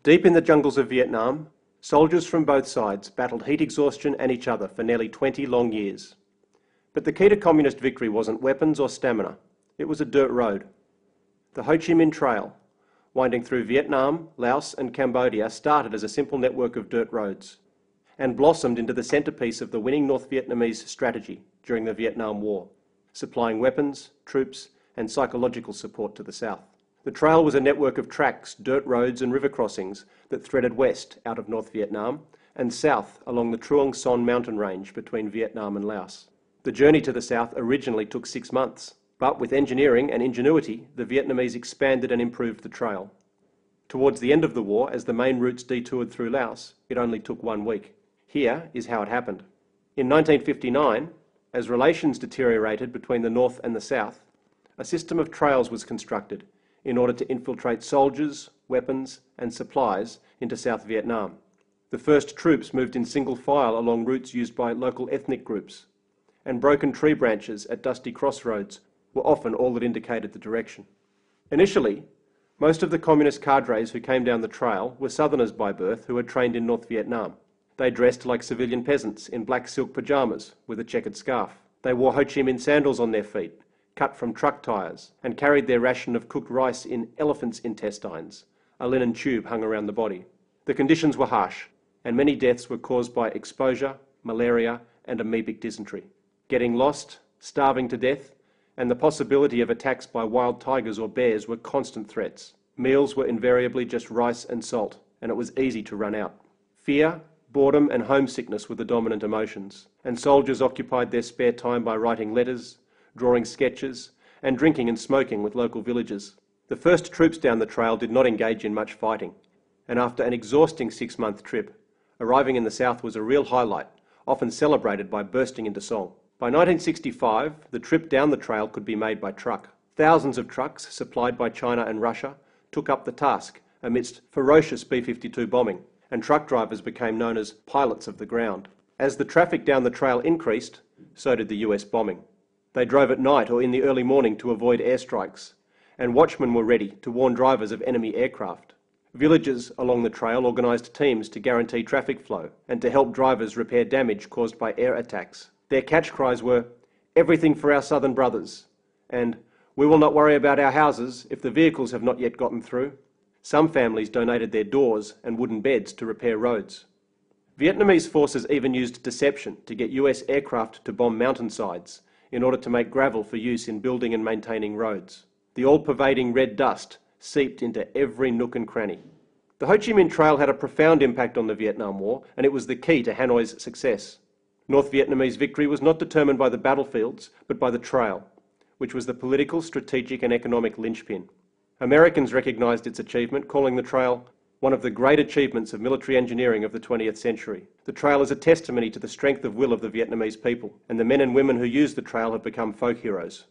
Deep in the jungles of Vietnam, soldiers from both sides battled heat exhaustion and each other for nearly 20 long years. But the key to communist victory wasn't weapons or stamina, it was a dirt road. The Ho Chi Minh Trail, winding through Vietnam, Laos and Cambodia, started as a simple network of dirt roads and blossomed into the centrepiece of the winning North Vietnamese strategy during the Vietnam War, supplying weapons, troops and psychological support to the south. The trail was a network of tracks, dirt roads and river crossings that threaded west out of North Vietnam and south along the Truong Son mountain range between Vietnam and Laos. The journey to the south originally took 6 months, but with engineering and ingenuity, the Vietnamese expanded and improved the trail. Towards the end of the war, as the main routes detoured through Laos, it only took 1 week. Here is how it happened. In 1959, as relations deteriorated between the north and the south, a system of trails was constructed in order to infiltrate soldiers, weapons and supplies into South Vietnam. The first troops moved in single file along routes used by local ethnic groups, and broken tree branches at dusty crossroads were often all that indicated the direction. Initially, most of the communist cadres who came down the trail were southerners by birth who had trained in North Vietnam. They dressed like civilian peasants in black silk pyjamas with a checkered scarf. They wore Ho Chi Minh sandals on their feet, cut from truck tyres, and carried their ration of cooked rice in elephants' intestines. A linen tube hung around the body. The conditions were harsh, and many deaths were caused by exposure, malaria, and amoebic dysentery. Getting lost, starving to death, and the possibility of attacks by wild tigers or bears were constant threats. Meals were invariably just rice and salt, and it was easy to run out. Fear, boredom and homesickness were the dominant emotions, and soldiers occupied their spare time by writing letters, drawing sketches, and drinking and smoking with local villagers. The first troops down the trail did not engage in much fighting, and after an exhausting 6-month trip, arriving in the south was a real highlight, often celebrated by bursting into song. By 1965, the trip down the trail could be made by truck. Thousands of trucks, supplied by China and Russia, took up the task amidst ferocious B-52 bombing, and truck drivers became known as pilots of the ground. As the traffic down the trail increased, so did the US bombing. They drove at night or in the early morning to avoid airstrikes, and watchmen were ready to warn drivers of enemy aircraft. Villages along the trail organised teams to guarantee traffic flow and to help drivers repair damage caused by air attacks. Their catch cries were, "Everything for our southern brothers," and "We will not worry about our houses if the vehicles have not yet gotten through." Some families donated their doors and wooden beds to repair roads. Vietnamese forces even used deception to get US aircraft to bomb mountainsides in order to make gravel for use in building and maintaining roads. The all-pervading red dust seeped into every nook and cranny. The Ho Chi Minh Trail had a profound impact on the Vietnam War, and it was the key to Hanoi's success. North Vietnamese victory was not determined by the battlefields, but by the trail, which was the political, strategic and economic linchpin. Americans recognised its achievement, calling the trail one of the great achievements of military engineering of the 20th century. The trail is a testimony to the strength of will of the Vietnamese people, and the men and women who use the trail have become folk heroes.